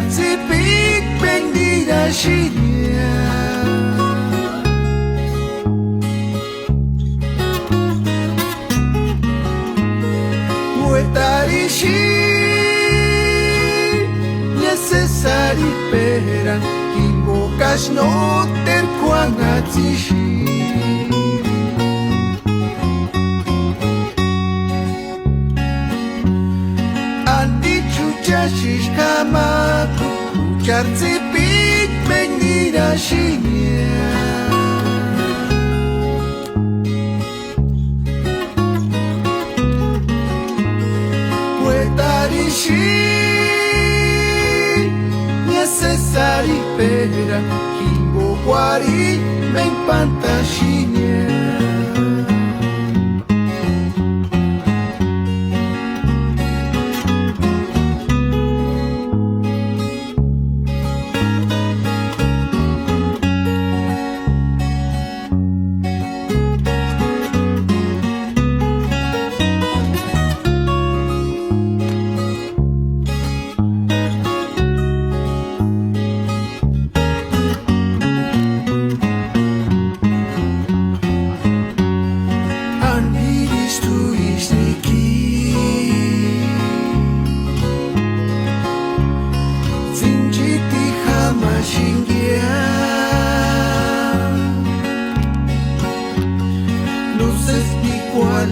Pujartzipik bendira xinia Muetari xi Necesari peran Invokas no terkuan atzishi Shish kamaku Pujartzipik bendira xinia Puetari xi Necesari pera Kimbo guari Men panta xinia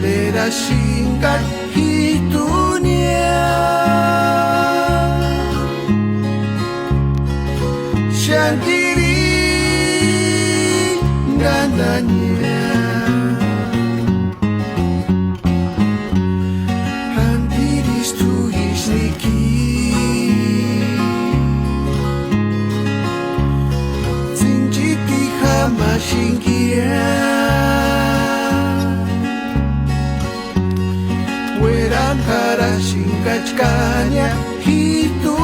Era shingar hitunia Shangiri gandanya Handiris tu isniki Zinjiti hamashingia Harashingachkanya hitu